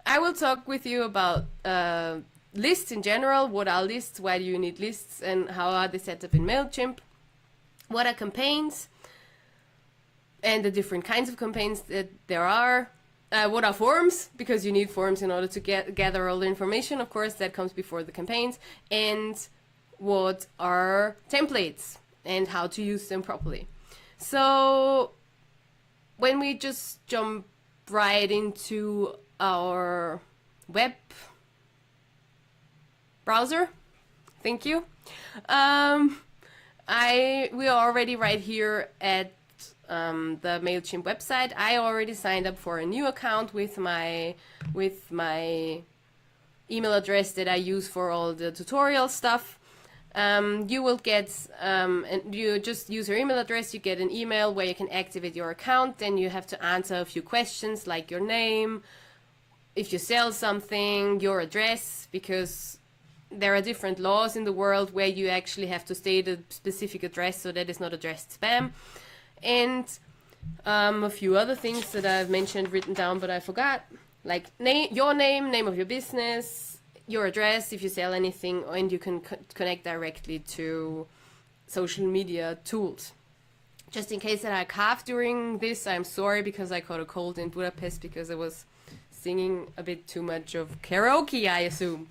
I will talk with you about lists in general. What are lists? Why do you need lists? And how are they set up in MailChimp? What are campaigns? And the different kinds of campaigns that there are. What are forms? Because you need forms in order to gather all the information. Of course, that comes before the campaigns. And what are templates and how to use them properly. So when we just jump right into our web browser, thank you. We are already right here at the MailChimp website. I already signed up for a new account with my email address that I use for all the tutorial stuff. You will get, and you just use your email address, you get an email where you can activate your account. Then you have to answer a few questions like your name, if you sell something, your address, because there are different laws in the world where you actually have to state a specific address so that it's not addressed spam. And a few other things that I've mentioned written down but I forgot, like your name of your business, your address if you sell anything, and you can connect directly to social media tools. Just in case that I cough during this, I'm sorry, because I caught a cold in Budapest because I was singing a bit too much of karaoke, I assume.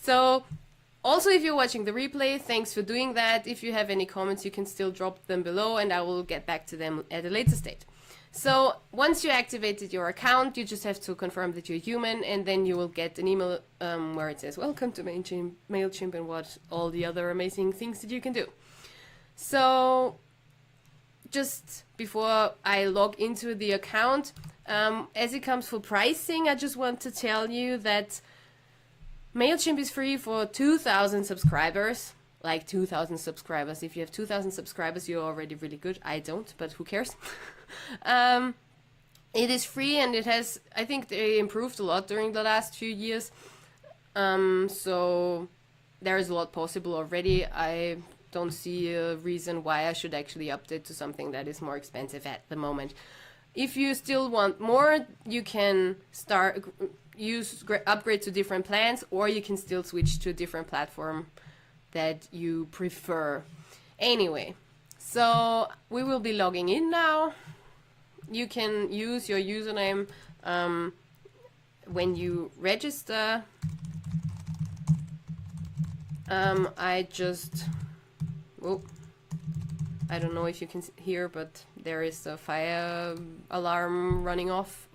So also, if you're watching the replay, thanks for doing that. If you have any comments, you can still drop them below and I will get back to them at a later stage. So once you activated your account, you just have to confirm that you're human, and then you will get an email where it says, welcome to MailChimp and what all the other amazing things that you can do. So just before I log into the account, as it comes for pricing, I just want to tell you that MailChimp is free for 2,000 subscribers, like 2,000 subscribers. If you have 2,000 subscribers, you're already really good. I don't, but who cares? It is free, and it has, I think they improved a lot during the last few years. So there is a lot possible already. I don't see a reason why I should actually update to something that is more expensive at the moment. If you still want more, you can upgrade to different plans, or you can still switch to a different platform that you prefer. Anyway, so we will be logging in now. You can use your username when you register. I don't know if you can hear, but there is a fire alarm running off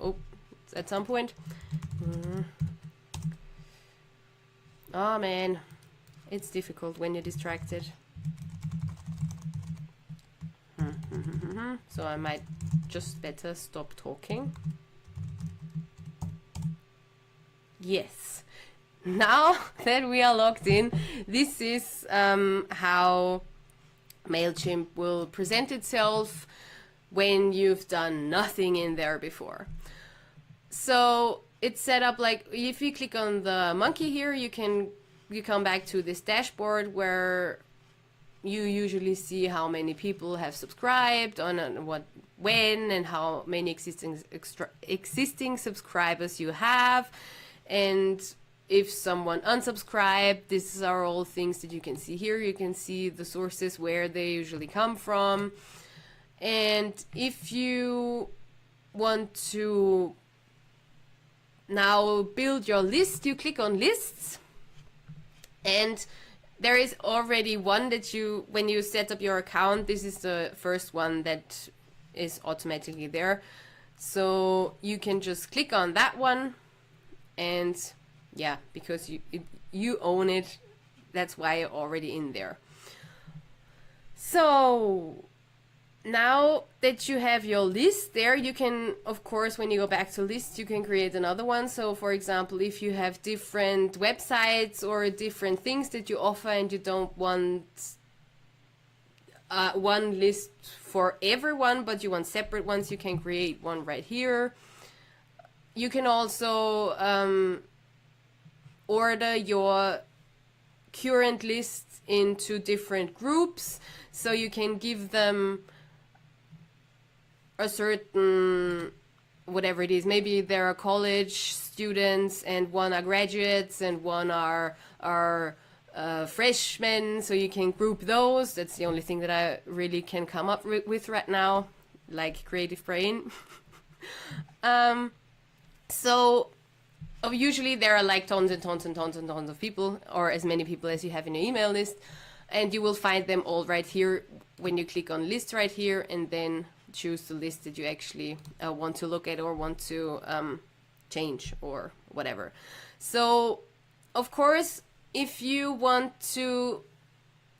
at some point. Oh man, it's difficult when you're distracted. So I might just better stop talking. Yes. Now that we are logged in, this is how MailChimp will present itself when you've done nothing in there before. So it's set up like, if you click on the monkey here, you come back to this dashboard where you usually see how many people have subscribed on when and how many existing subscribers you have, and if someone unsubscribed. These are all things that you can see here. You can see the sources where they usually come from, and if you want to now build your list, you click on lists, and there is already one that when you set up your account, this is the first one that is automatically there. So you can just click on that one, and yeah, because you own it, that's why you're already in there. So now that you have your list there, you can, of course, when you go back to lists, you can create another one. So for example, if you have different websites or different things that you offer and you don't want one list for everyone, but you want separate ones, you can create one right here. You can also order your current lists into different groups, so you can give them a certain whatever it is. Maybe there are college students and one are graduates and one are freshmen, so you can group those. That's the only thing that I really can come up with right now, like creative brain. So usually there are like tons and tons and tons and tons of people, or as many people as you have in your email list, and you will find them all right here when you click on list right here, and then choose the list that you actually want to look at or want to change or whatever. So of course, if you want to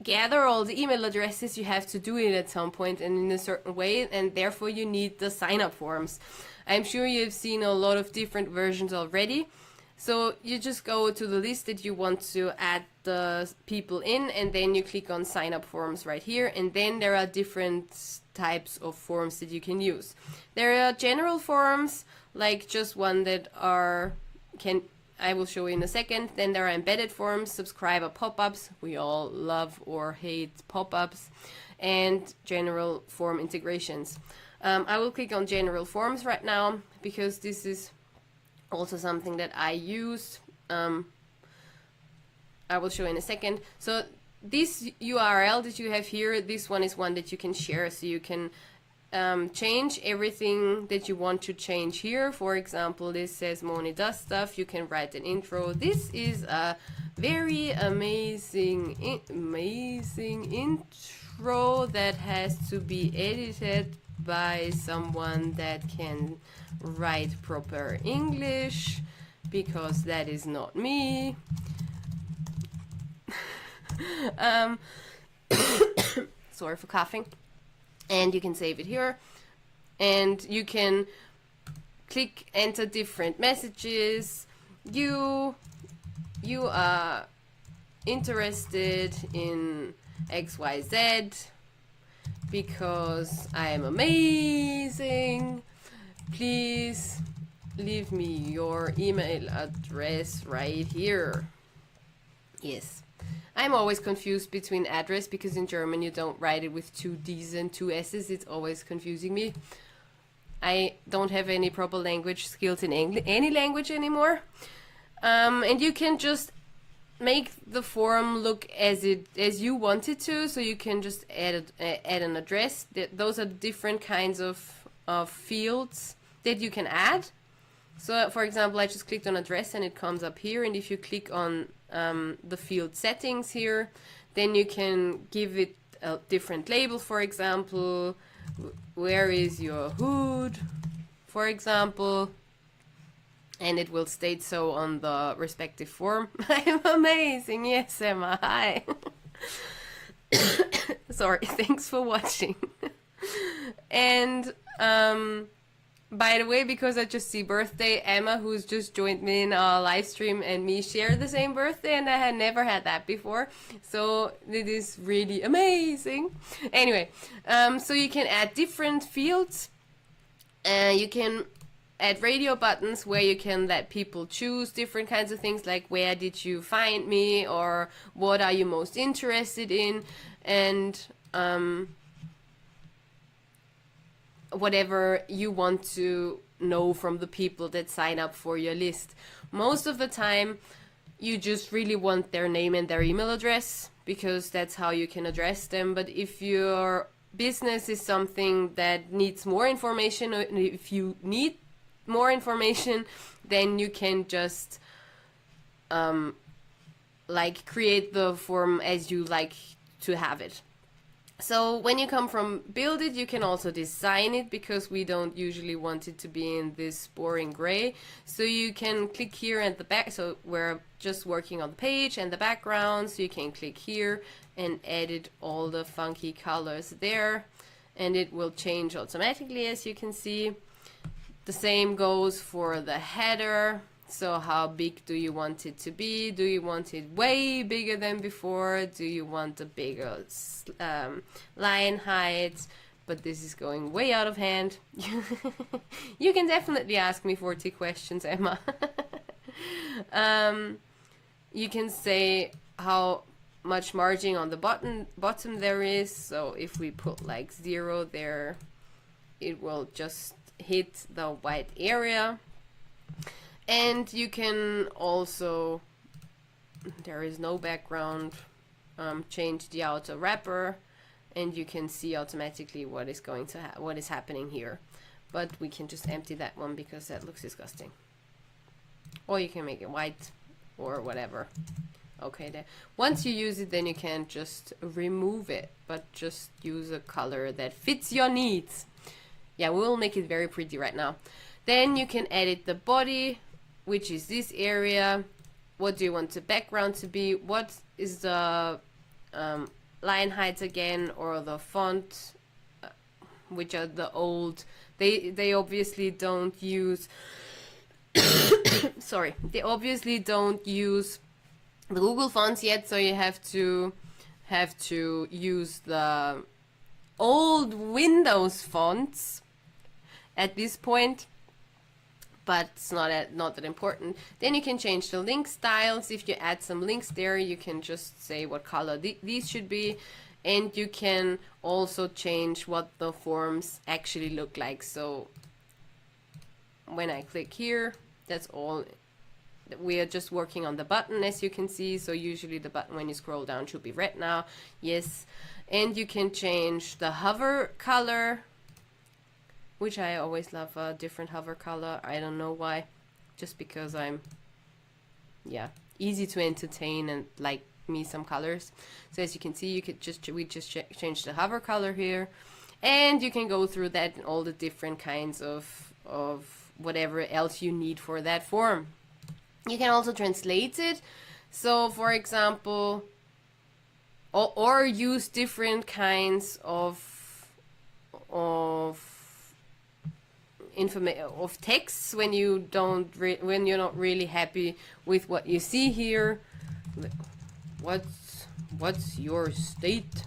gather all the email addresses, you have to do it at some point and in a certain way, and therefore you need the sign up forms. I'm sure you've seen a lot of different versions already. So you just go to the list that you want to add the people in, and then you click on sign up forms right here, and then there are different types of forms that you can use. There are general forms, like just one that I will show you in a second. Then there are embedded forms, subscriber pop-ups. We all love or hate pop-ups, and general form integrations. I will click on general forms right now because this is also something that I use. I will show in a second. So this URL that you have here, this one is one that you can share, so you can change everything that you want to change here. For example, this says Moni does stuff. You can write an intro. This is a very amazing intro that has to be edited by someone that can write proper English, because that is not me. Sorry for coughing. And you can save it here, and you can click enter different messages. You are interested in XYZ because I am amazing. Please leave me your email address right here. Yes. I'm always confused between address, because in German you don't write it with 2 D's and 2 S's. It's always confusing me. I don't have any proper language skills in any language anymore. And you can just make the form look as you want it to. So you can just add an address. Those are different kinds of fields that you can add. So for example, I just clicked on address and it comes up here, and if you click on the field settings here, then you can give it a different label. For example, where is your hood, for example, and it will state so on the respective form. I'm amazing. Yes, Emma, hi. Sorry, thanks for watching. And by the way, because I just see birthday, Emma, who's just joined me in a live stream, and me share the same birthday, and I had never had that before. So it is really amazing. Anyway, so you can add different fields. You can add radio buttons where you can let people choose different kinds of things, like where did you find me, or what are you most interested in, and whatever you want to know from the people that sign up for your list. Most of the time, you just really want their name and their email address, because that's how you can address them. But if your business is something that needs more information, or if you need more information, then you can just like create the form as you like to have it. So when you come from build it, you can also design it, because we don't usually want it to be in this boring gray. So you can click here at the back. So we're just working on the page and the background. So you can click here and edit all the funky colors there, and it will change automatically, as you can see. The same goes for the header. So how big do you want it to be? Do you want it way bigger than before? Do you want a bigger line height? But this is going way out of hand. You can definitely ask me 40 questions, Emma. You can say how much margin on the bottom there is. So if we put like 0 there, it will just hit the white area. And you can also, there is no background, change the outer wrapper, and you can see automatically what is going to what is happening here. But we can just empty that one because that looks disgusting. Or you can make it white or whatever. Okay, there. Once you use it, then you can just remove it, but just use a color that fits your needs. Yeah, we will make it very pretty right now. Then you can edit the body, which is this area. What do you want the background to be? What is the line height again, or the font, which are the old. They obviously don't use. Sorry, they obviously don't use the Google fonts yet, so you have to use the old Windows fonts at this point, but it's not that important. Then you can change the link styles. If you add some links there, you can just say what color these should be, and you can also change what the forms actually look like. So when I click here, that's all. We are just working on the button, as you can see. So usually the button, when you scroll down, should be red now. Yes. And you can change the hover color, which I always love a different hover color. I don't know why, just because I'm, yeah, easy to entertain and like me some colors. So as you can see, you could we just change the hover color here, and you can go through that and all the different kinds of whatever else you need for that form. You can also translate it. So for example, or use different kinds of texts when you when you're not really happy with what you see here. What's your state,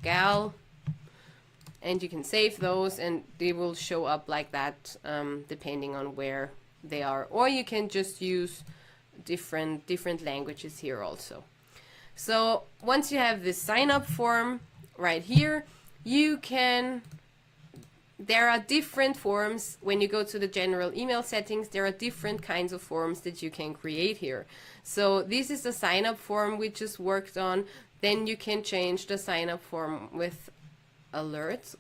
gal? And you can save those, and they will show up like that, depending on where they are. Or you can just use different languages here also. So once you have this sign up form right here, there are different forms. When you go to the general email settings, there are different kinds of forms that you can create here. So this is the sign up form we just worked on. Then you can change the sign up form with alerts.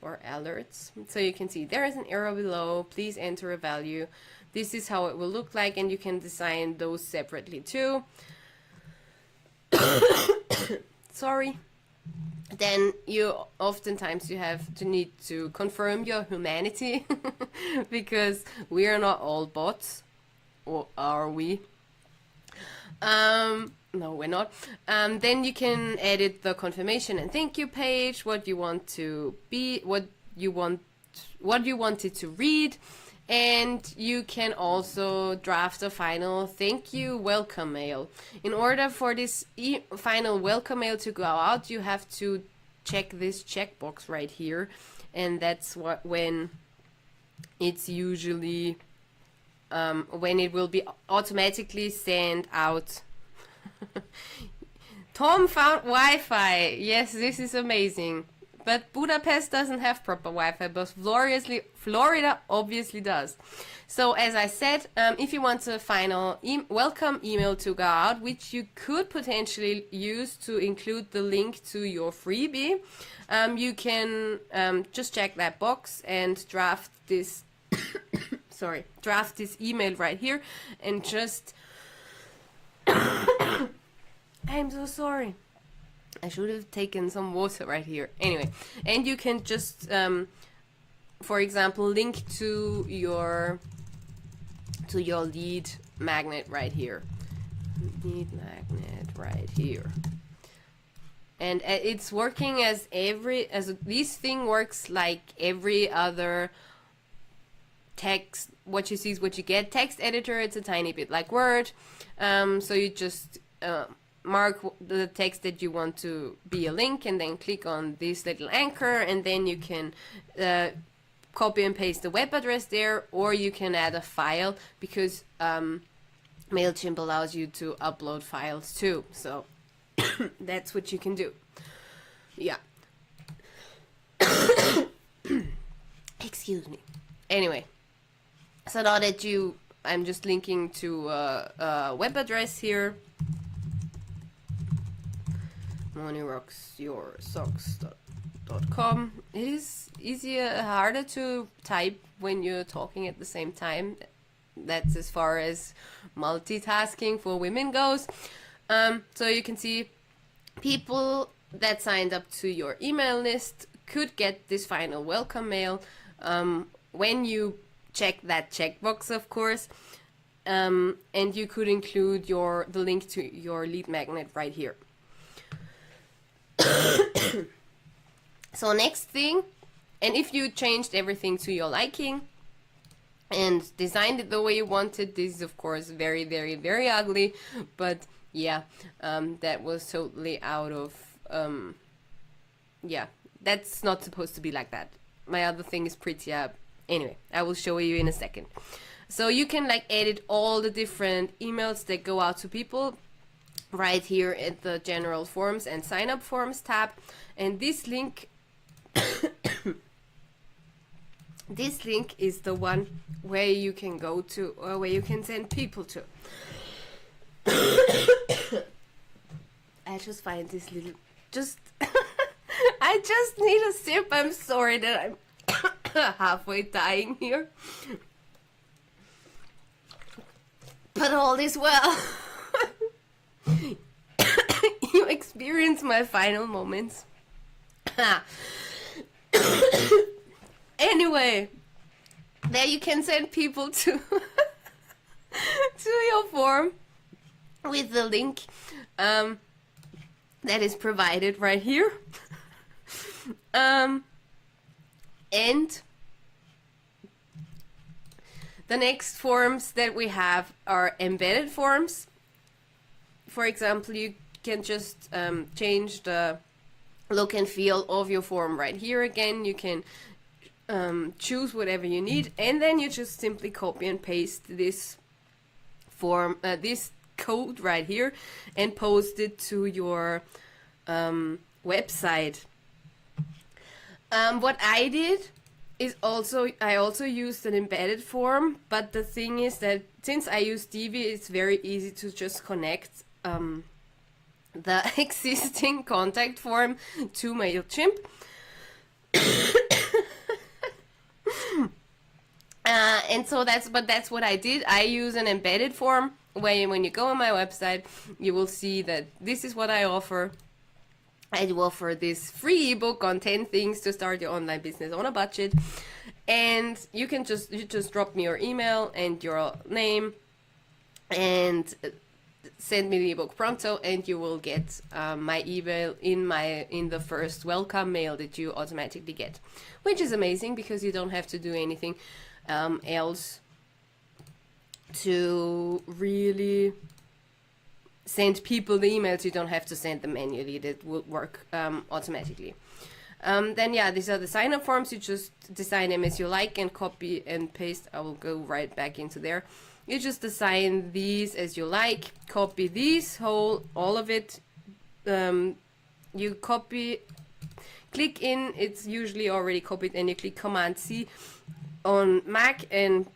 So you can see there is an arrow below. Please enter a value. This is how it will look like, and you can design those separately too. Sorry. Then oftentimes you have to need to confirm your humanity because we are not all bots, or are we? No, we're not. Then you can edit the confirmation and thank you page, what you want to be, what you want it to read, and you can also draft a final thank you welcome mail. In order for this final welcome mail to go out, you have to check this checkbox right here, and that's when it's usually when it will be automatically sent out. Tom found Wi-Fi. Yes, this is amazing. But Budapest doesn't have proper Wi-Fi, but Florida obviously does. So as I said, if you want a final welcome email to go out, which you could potentially use to include the link to your freebie, you can just check that box and draft this draft this email right here, and just I'm so sorry. I should have taken some water right here. Anyway, and you can just, for example, link to your lead magnet right here. Lead magnet right here. And it's working as this thing works like every other text. What you see is what you get. Text editor, it's a tiny bit like Word. So you just mark the text that you want to be a link, and then click on this little anchor, and then you can copy and paste the web address there, or you can add a file, because MailChimp allows you to upload files too. So that's what you can do. Yeah. Excuse me. Anyway, so now that I'm just linking to a web address here, monirocksyoursocks.com. It is harder to type when you're talking at the same time. That's as far as multitasking for women goes. So you can see people that signed up to your email list could get this final welcome mail when you check that checkbox, of course. And you could include the link to your lead magnet right here. So next thing, and if you changed everything to your liking and designed it the way you wanted, this is of course very, very, very ugly, but yeah, that was totally out of, yeah, that's not supposed to be like that. My other thing is prettier. Anyway, I will show you in a second. So you can like edit all the different emails that go out to people right here at the general forms and sign up forms tab. And this link this link is the one where you can go to, or where you can send people to. I just find this little, I just need a sip. I'm sorry that I'm halfway dying here, but all is well. You experience my final moments. Anyway, there you can send people to to your form with the link that is provided right here. And the next forms that we have are embedded forms. For example, you can just change the look and feel of your form right here. Again, you can choose whatever you need, and then you just simply copy and paste this form, this code right here, and post it to your website. What I did is I also used an embedded form, but the thing is that since I use Divi, it's very easy to just connect the existing contact form to MailChimp. And so that's what I did. I use an embedded form where when you go on my website, you will see that this is what I offer. I do offer this free ebook on 10 things to start your online business on a budget. And you just drop me your email and your name and send me the ebook pronto, and you will get my email in the first welcome mail that you automatically get, which is amazing because you don't have to do anything else to really send people the emails. You don't have to send them manually. That will work automatically. Then yeah, these are the sign up forms. You just design them as you like and copy and paste. I will go right back into there. You just assign these as you like, copy these all of it. You copy, click in, it's usually already copied, and you click Command C on Mac and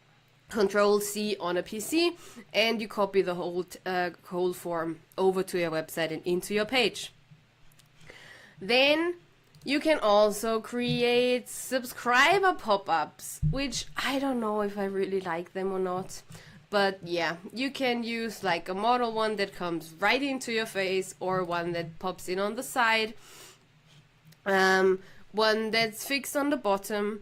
Control C on a PC, and you copy the whole form over to your website and into your page. Then you can also create subscriber pop-ups, which I don't know if I really like them or not. But yeah, you can use like a model one that comes right into your face, or one that pops in on the side, one that's fixed on the bottom.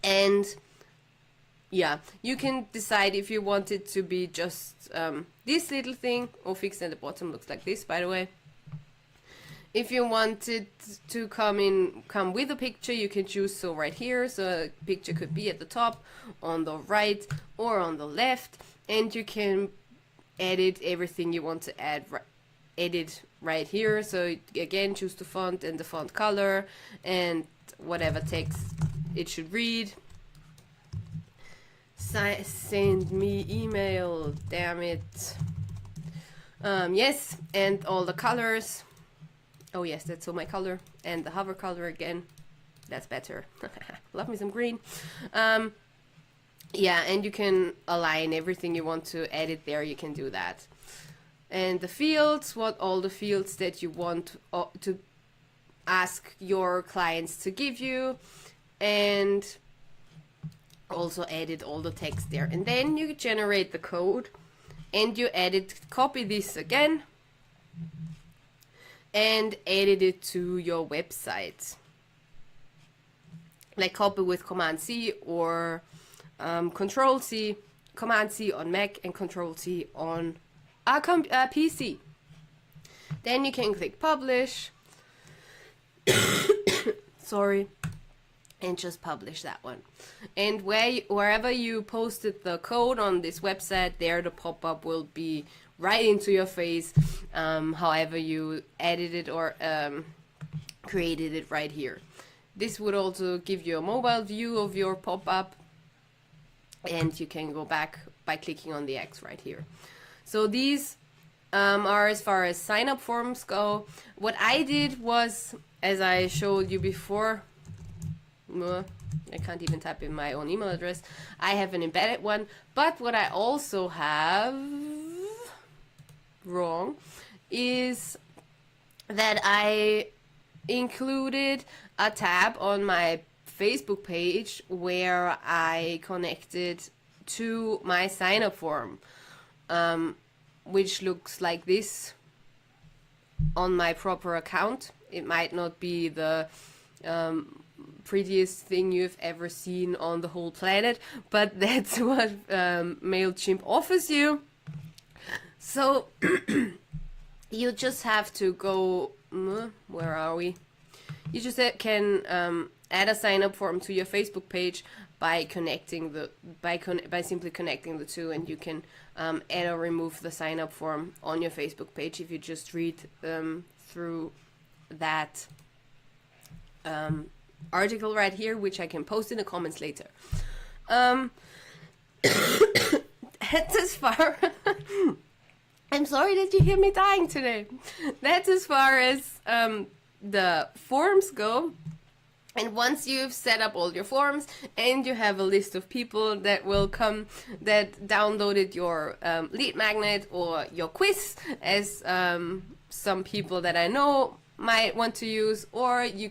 And yeah, you can decide if you want it to be just this little thing, or fixed at the bottom, looks like this, by the way. If you want it to come with a picture, you can choose so right here. So a picture could be at the top, on the right, or on the left, and you can edit everything you want to edit right here. So again, choose the font and the font color and whatever text it should read. Send me email, damn it. Yes, and all the colors. Oh yes, that's all my color, and the hover color again. That's better. Love me some green. Yeah, and you can align everything you want to edit there. You can do that. And the fields, all the fields that you want to ask your clients to give you, and also edit all the text there. And then you generate the code and you copy this again and edit it to your website. Like copy with Command C or Control C, Command C on Mac and Control C on a PC. Then you can click publish. Sorry. And just publish that one. And wherever you posted the code on this website, there the pop-up will be right into your face, however you edited or created it right here. This would also give you a mobile view of your pop-up, and you can go back by clicking on the X right here. So these are as far as sign-up forms go. What I did was, as I showed you before, I can't even type in my own email address. I have an embedded one, but what I also have wrong is that I included a tab on my Facebook page where I connected to my sign-up form, which looks like this on my proper account. It might not be the prettiest thing you've ever seen on the whole planet, but that's what MailChimp offers you. So you just have to go, where are we? You just can add a sign-up form to your Facebook page by connecting by simply connecting the two, and you can add or remove the sign-up form on your Facebook page if you just read through that article right here, which I can post in the comments later. That's as far. I'm sorry that you hear me dying today. That's as far as the forms go. And once you've set up all your forms and you have a list of people that will come, that downloaded your lead magnet or your quiz, as some people that I know might want to use, or you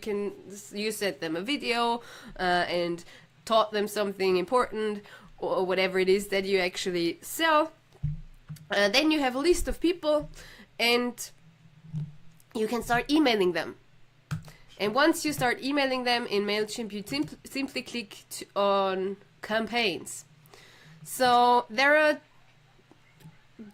sent them a video and taught them something important, or whatever it is that you actually sell. Then you have a list of people and you can start emailing them. And once you start emailing them in MailChimp, you simply click on campaigns. So there are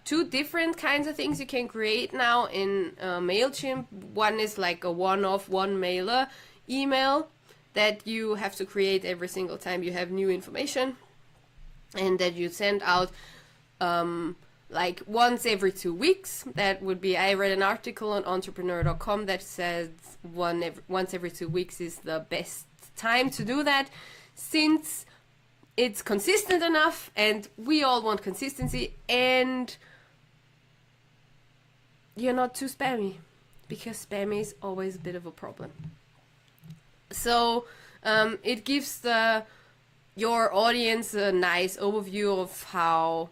two different kinds of things you can create now in MailChimp. One is like a one-off, one mailer email that you have to create every single time you have new information, and that you send out like once every 2 weeks. That would be, I read an article on entrepreneur.com that says once every 2 weeks is the best time to do that, since it's consistent enough, and we all want consistency, and you're not too spammy, because spam is always a bit of a problem. So it gives your audience a nice overview of how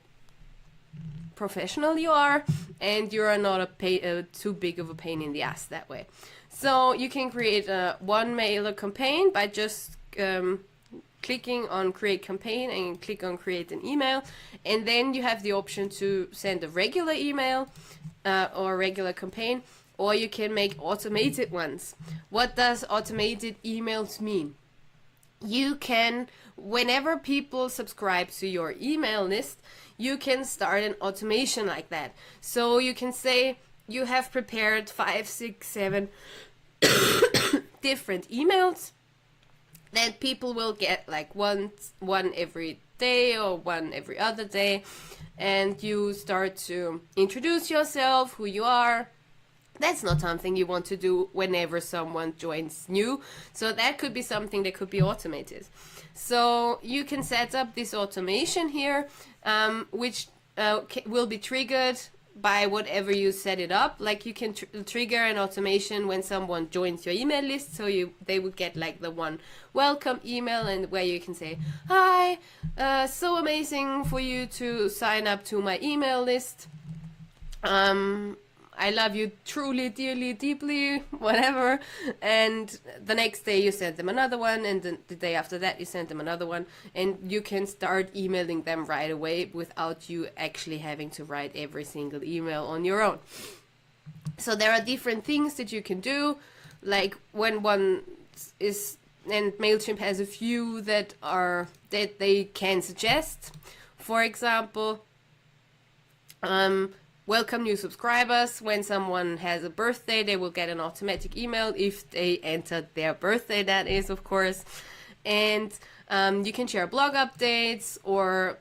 professional you are, and you are not too big of a pain in the ass that way. So you can create one mailer campaign by just clicking on create campaign and click on create an email, and then you have the option to send a regular email or a regular campaign, or you can make automated ones. What does automated emails mean? You can, whenever people subscribe to your email list, you can start an automation like that. So you can say you have prepared 5, 6, 7 different emails that people will get, like one every day or one every other day, and you start to introduce yourself, who you are. That's not something you want to do whenever someone joins new, so that could be something that could be automated. So you can set up this automation here, which will be triggered by whatever you set it up. Like you can trigger an automation when someone joins your email list, so they would get like the one welcome email, and where you can say, hi, so amazing for you to sign up to my email list. I love you truly, dearly, deeply, whatever. And the next day you send them another one, and the day after that you send them another one, and you can start emailing them right away without you actually having to write every single email on your own. So there are different things that you can do, like when one is, and MailChimp has a few that they can suggest. For example, welcome new subscribers. When someone has a birthday, they will get an automatic email if they entered their birthday, that is, of course. And you can share blog updates, or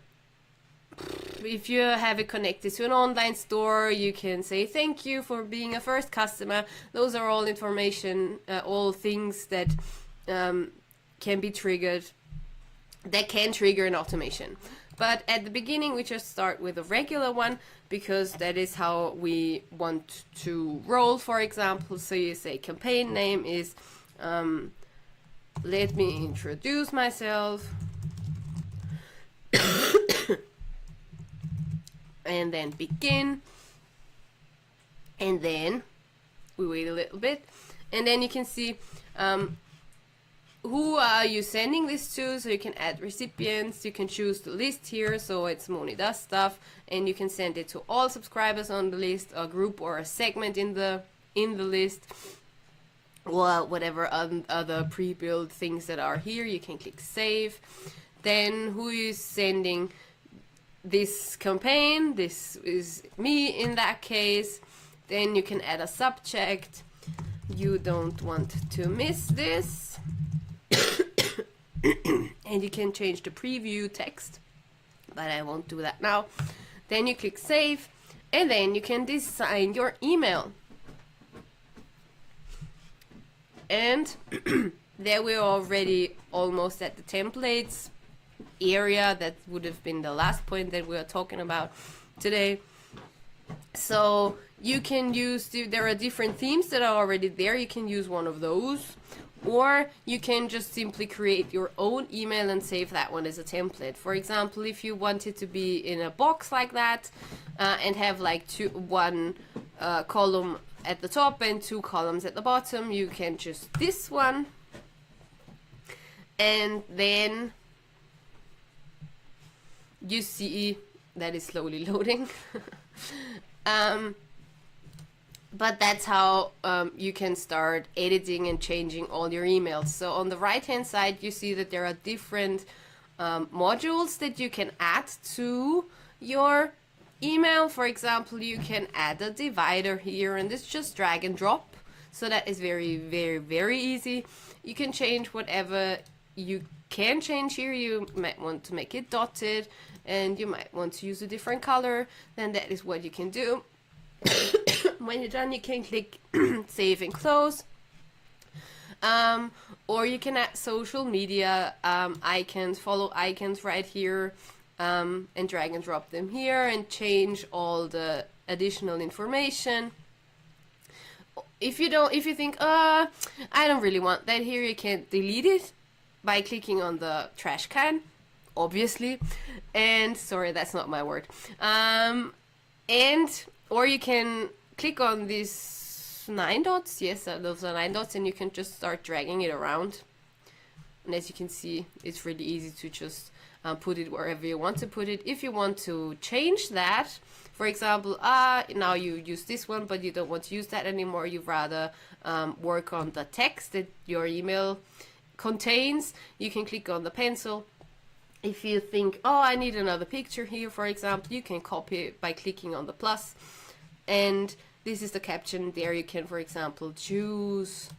if you have it connected to an online store, you can say thank you for being a first customer. Those are all information, all things that can be triggered, that can trigger an automation. But at the beginning, we just start with a regular one, because that is how we want to roll, for example. So you say campaign name is, let me introduce myself, and then begin, and then we wait a little bit, and then you can see who are you sending this to, so you can add recipients. You can choose the list here, so it's Moni does stuff, and you can send it to all subscribers on the list, a group or a segment in the list, or whatever other pre-built things that are here. You can click save. Then who is sending this campaign? This is me in that case. Then you can add a subject. You don't want to miss this. And you can change the preview text, but I won't do that now. Then you click save, and then you can design your email. And there we're already almost at the templates area. That would have been the last point that we were talking about today. So you can use, there are different themes that are already there. You can use one of those, or you can just simply create your own email and save that one as a template. For example, if you want it to be in a box like that, and have like one column at the top and 2 columns at the bottom, you can choose this one, and then you see that is slowly loading. But that's how you can start editing and changing all your emails. So on the right hand side, you see that there are different modules that you can add to your email. For example, you can add a divider here, and it's just drag and drop. So that is very, very, very easy. You can change whatever you can change here. You might want to make it dotted, and you might want to use a different color. Then that is what you can do. When you're done, you can click save and close. Or you can add social media icons, follow icons right here, and drag and drop them here and change all the additional information. If you think, I don't really want that here, you can delete it by clicking on the trash can, obviously. And sorry, that's not my word. Or you can click on these 9 dots. Yes, those are 9 dots, and you can just start dragging it around. And as you can see, it's really easy to just put it wherever you want to put it. If you want to change that, for example, now you use this one, but you don't want to use that anymore. You'd rather work on the text that your email contains. You can click on the pencil. If you think, I need another picture here, for example, you can copy it by clicking on the plus. And this is the caption. There you can, for example, choose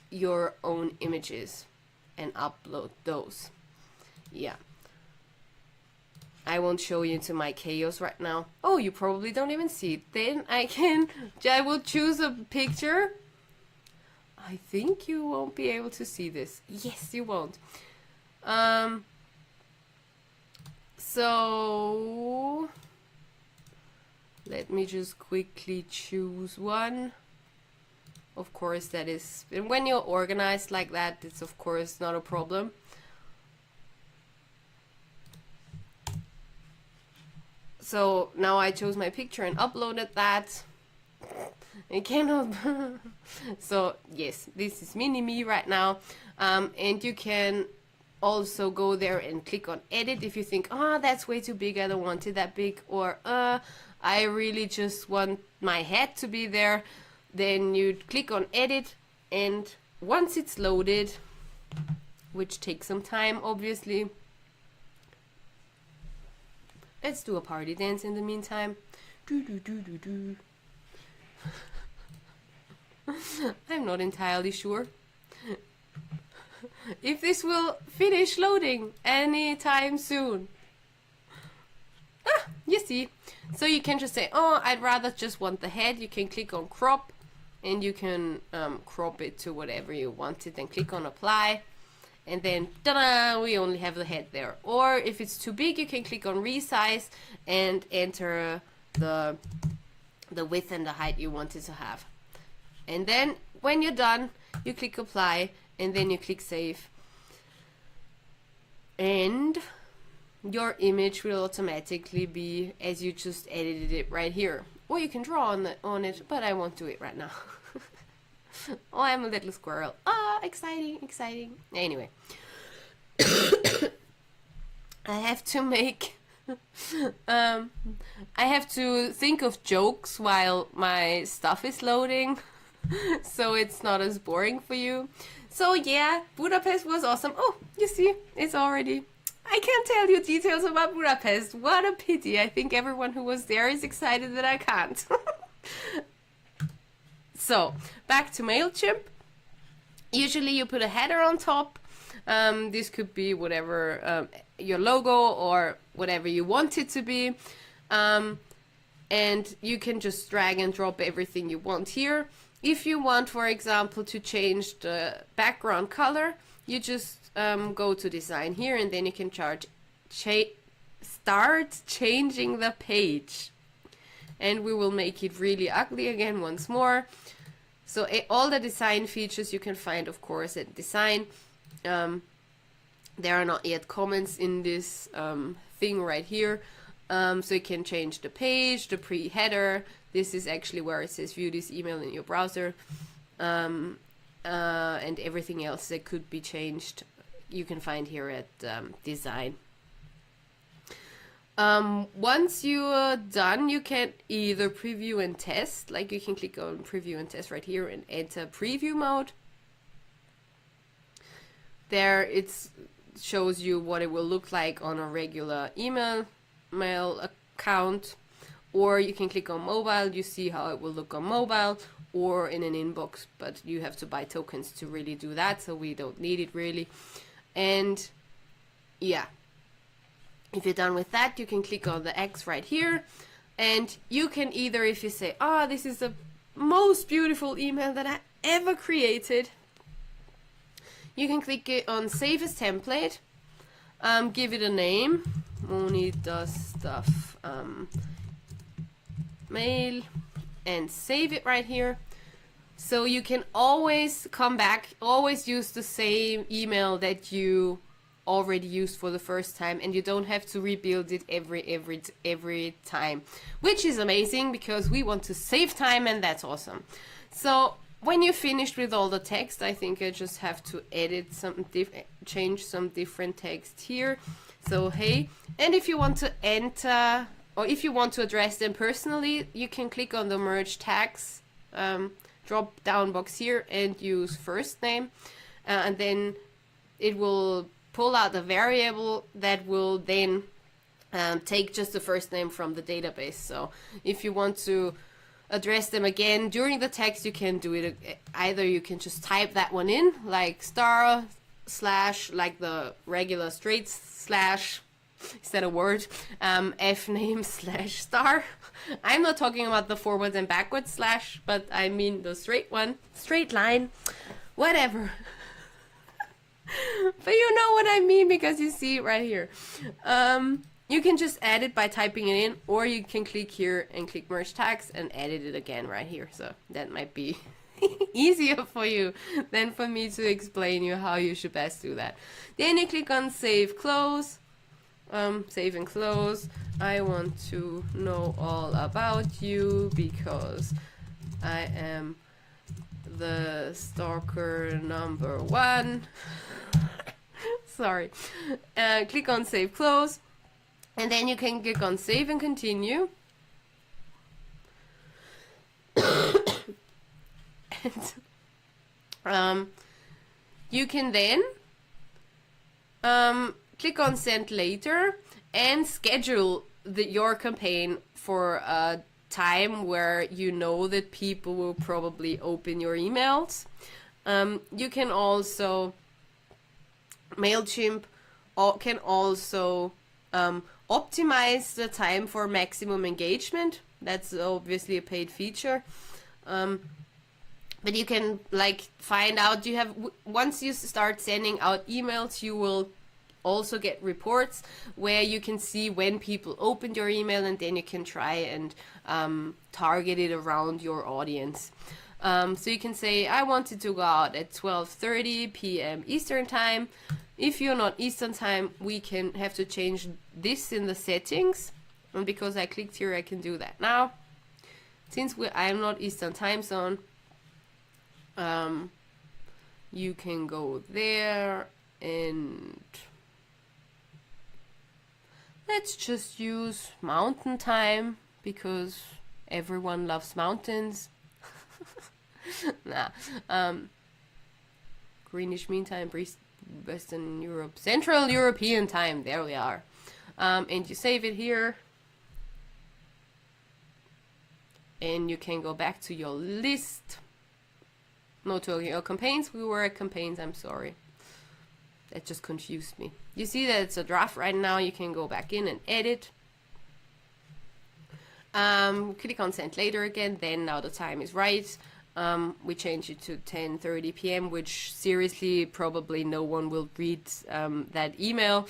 your own images and upload those. Yeah. I won't show you into my chaos right now. Oh, you probably don't even see it. Then I will choose a picture. I think you won't be able to see this. Yes, you won't. So Let me just quickly choose one. Of course, that is, and when you're organized like that, it's of course not a problem. So now I chose my picture and uploaded that. I cannot. So yes, this is mini me right now. And you can also go there and click on edit if you think, oh, that's way too big, I don't want it that big, or I really just want my head to be there. Then you click on edit, and once it's loaded, which takes some time obviously, let's do a party dance in the meantime. I'm not entirely sure if this will finish loading anytime soon. You see, so you can just say, oh, I'd rather just want the head. You can click on crop, and you can crop it to whatever you want it, and click on apply, and then ta-da, we only have the head there. Or if it's too big, you can click on resize and enter the width and the height you want it to have. And then when you're done, you click apply, and then you click save, and your image will automatically be as you just edited it right here. Or you can draw on it, but I won't do it right now. Oh, I'm a little squirrel. Ah, exciting, exciting. Anyway, I have to make I have to think of jokes while my stuff is loading, so it's not as boring for you. So yeah, Budapest was awesome. Oh, you see, it's already, I can't tell you details about Budapest. What a pity. I think everyone who was there is excited that I can't. So, back to MailChimp. Usually you put a header on top. This could be whatever, your logo or whatever you want it to be. And you can just drag and drop everything you want here. If you want, for example, to change the background color, you just go to design here, and then you can start changing the page. And we will make it really ugly again once more. So all the design features you can find, of course, at design. There are not yet comments in this thing right here. So you can change the page, the pre-header. This is actually where it says view this email in your browser. And everything else that could be changed, you can find here at design. Once you're done, you can either preview and test, like you can click on preview and test right here and enter preview mode. There it shows you what it will look like on a regular mail account, or you can click on mobile. You see how it will look on mobile or in an inbox, but you have to buy tokens to really do that, so we don't need it really. And yeah, if you're done with that, you can click on the X right here, and you can either, if you say, oh, this is the most beautiful email that I ever created, you can click it on save as template, give it a name, Moni does stuff, mail, and save it right here. So you can always come back, always use the same email that you already used for the first time, and you don't have to rebuild it every time, which is amazing because we want to save time, and that's awesome. So when you're finished with all the text, I think I just have to edit some change some different text here. So hey, and if you want to enter, or if you want to address them personally, you can click on the merge tags drop down box here and use first name, and then it will pull out a variable that will then take just the first name from the database. So if you want to address them again during the text, you can do it. Either you can just type that one in, like star slash, like the regular straight slash, is that a word? F name slash star. I'm not talking about the forwards and backwards slash, but I mean the straight one, straight line, whatever. But you know what I mean because you see it right here. you can just add it by typing it in, or you can click here and click merge tags and edit it again right here. So that might be easier for you than for me to explain you how you should best do that. Then you click on save, close, save and close. I want to know all about you because I am the stalker number 1. Sorry. Click on save, close, and then you can click on save and continue. And you can then click on send later and schedule your campaign for a time where you know that people will probably open your emails. You can also, MailChimp can also optimize the time for maximum engagement. That's obviously a paid feature. But you can like find out, you have, once you start sending out emails, you will also get reports where you can see when people opened your email, and then you can try and target it around your audience. So you can say, I want it to go out at 12:30 p.m. Eastern time. If you're not Eastern time, we can have to change this in the settings. And because I clicked here, I can do that now. Since I'm not Eastern time zone, you can go there and let's just use mountain time because everyone loves mountains. Greenwich Mean Time, Western Europe, Central European time. There we are. And you save it here. And you can go back to your list. No, to your campaigns. We were at campaigns, I'm sorry. That just confused me. You see that it's a draft right now. You can go back in and edit. Click on send later again. Then now the time is right. We change it to 10:30 p.m., which seriously probably no one will read that email.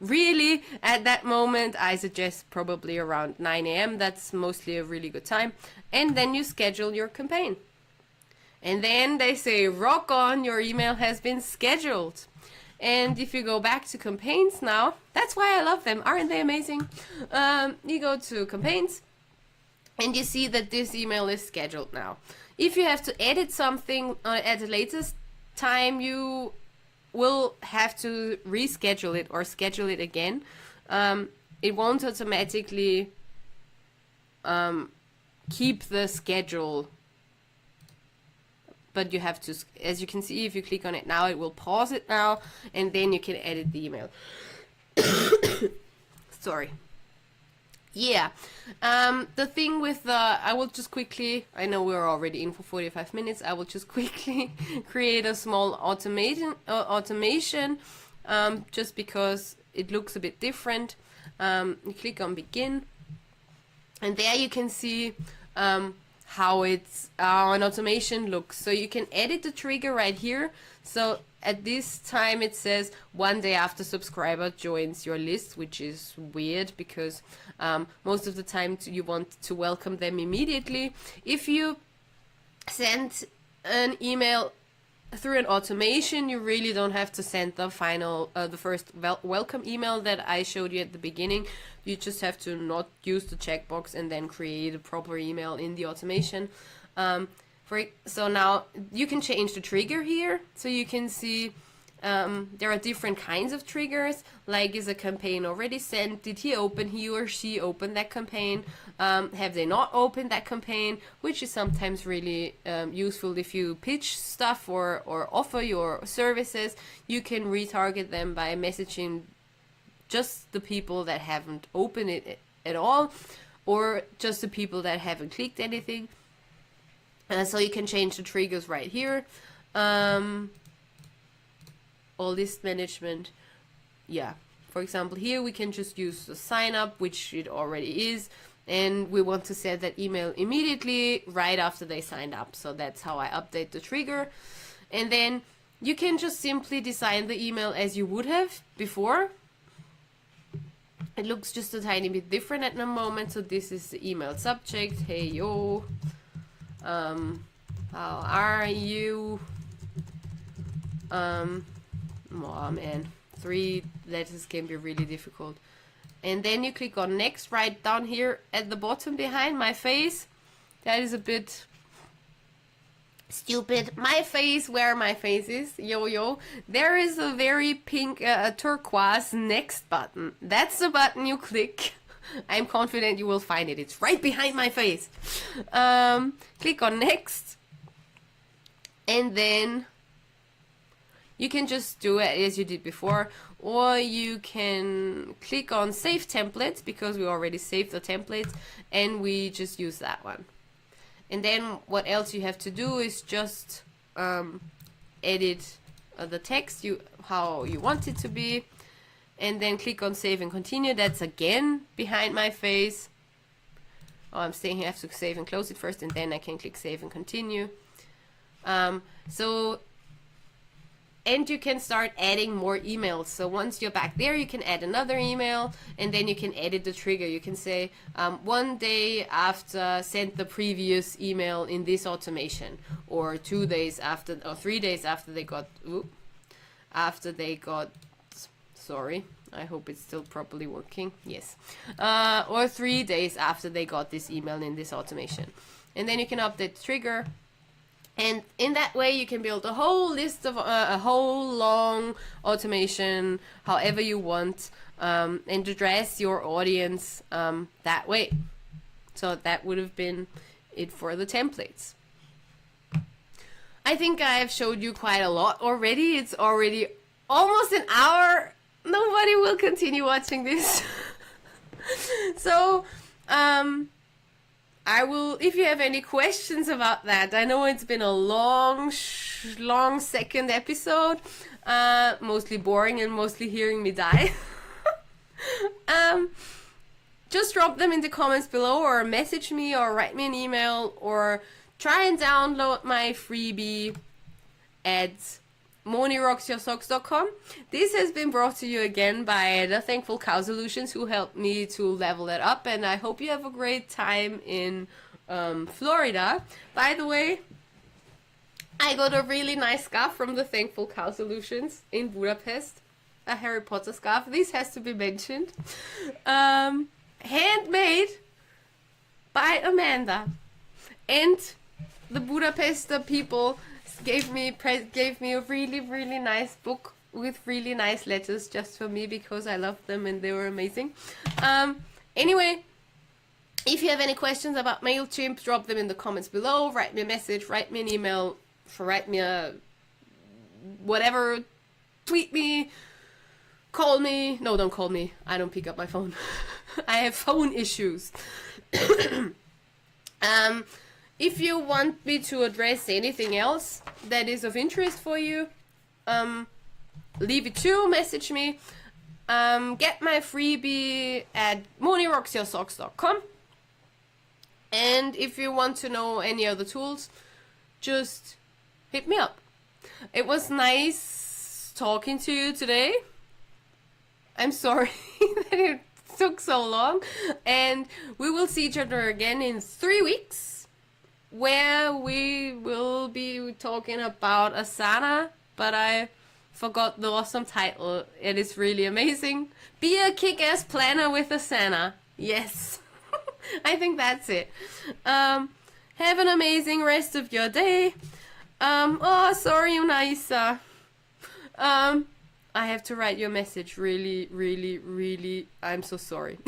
Really, at that moment, I suggest probably around 9 a.m. That's mostly a really good time. And then you schedule your campaign. And then they say, rock on, your email has been scheduled. And if you go back to campaigns now, that's why I love them. Aren't they amazing? You go to campaigns and you see that this email is scheduled now. If you have to edit something at a later time, you will have to reschedule it or schedule it again. It won't automatically keep the schedule, but you have to, as you can see, if you click on it now, it will pause it now, and then you can edit the email. Sorry. Yeah, the thing with the, I will just quickly, I know we're already in for 45 minutes, I will just quickly create a small automation, just because it looks a bit different. You click on begin, and there you can see how it's an automation looks. So you can edit the trigger right here. So at this time it says 1 day after subscriber joins your list, which is weird because most of the time you want to welcome them immediately. If you send an email through an automation, you really don't have to send the final, the first welcome email that I showed you at the beginning. You just have to not use the checkbox and then create a proper email in the automation. So now you can change the trigger here. So you can see there are different kinds of triggers, like is a campaign already sent? Did he or she open that campaign? Have they not opened that campaign? Which is sometimes really useful if you pitch stuff or offer your services. You can retarget them by messaging just the people that haven't opened it at all, or just the people that haven't clicked anything. So you can change the triggers right here. All list management. Yeah, for example, here we can just use the sign up, which it already is, and we want to set that email immediately right after they signed up. So that's how I update the trigger. And then you can just simply design the email as you would have before. It looks just a tiny bit different at the moment. So this is the email subject. Hey yo, how are you? Oh man, 3 letters can be really difficult. And then you click on next right down here at the bottom behind my face. That is a bit stupid. My face, where my face is, yo, there is a very pink turquoise next button. That's the button you click. I'm confident you will find it. It's right behind my face. Click on next, and then you can just do it as you did before, or you can click on save templates, because we already saved the templates and we just use that one. And then what else you have to do is just edit the text how you want it to be, and then click on save and continue. That's again behind my face. Oh, I'm saying I have to save and close it first, and then I can click save and continue. And you can start adding more emails. So once you're back there, you can add another email, and then you can edit the trigger. You can say 1 day after sent the previous email in this automation, or 2 days after, or 3 days after they got, sorry, I hope it's still properly working. Yes. Or 3 days after they got this email in this automation. And then you can update the trigger. And in that way, you can build a whole list of a whole long automation, however you want, and address your audience that way. So that would have been it for the templates. I think I've showed you quite a lot already. It's already almost an hour. Nobody will continue watching this. So, I will, if you have any questions about that. I know it's been a long second episode, mostly boring and mostly hearing me die. Just drop them in the comments below, or message me, or write me an email, or try and download my freebie at MoniRocksYourSocks.com. This has been brought to you again by the Thankful Cow Solutions, who helped me to level it up, and I hope you have a great time in Florida. By the way, I got a really nice scarf from the Thankful Cow Solutions in Budapest, a Harry Potter scarf. This has to be mentioned. Handmade by Amanda, and the Budapest people gave me a really nice book with really nice letters just for me, because I loved them and they were amazing. Anyway, if you have any questions about MailChimp, drop them in the comments below. Write me a message, write me an email, write me a whatever, tweet me, call me. No, don't call me. I don't pick up my phone. I have phone issues. If you want me to address anything else that is of interest for you, leave it too, message me. Get my freebie at MoniRocksYourSocks.com. And if you want to know any other tools, just hit me up. It was nice talking to you today. I'm sorry that it took so long. And we will see each other again in 3 weeks, where we will be talking about Asana, but I forgot the awesome title. It is really amazing. Be a kick-ass planner with Asana. Yes. I think that's it. Have an amazing rest of your day. Oh, sorry, Unaisa. I have to write you a message. Really, I'm so sorry.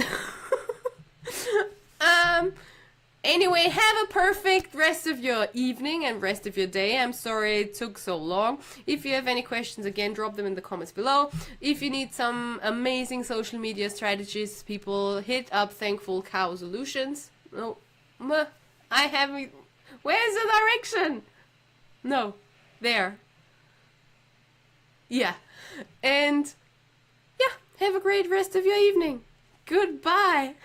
Anyway, have a perfect rest of your evening and rest of your day. I'm sorry it took so long. If you have any questions, again, drop them in the comments below. If you need some amazing social media strategies, people, hit up Thankful Cow Solutions. No, I haven't. Where's the direction? No, there. Yeah, and yeah, have a great rest of your evening. Goodbye.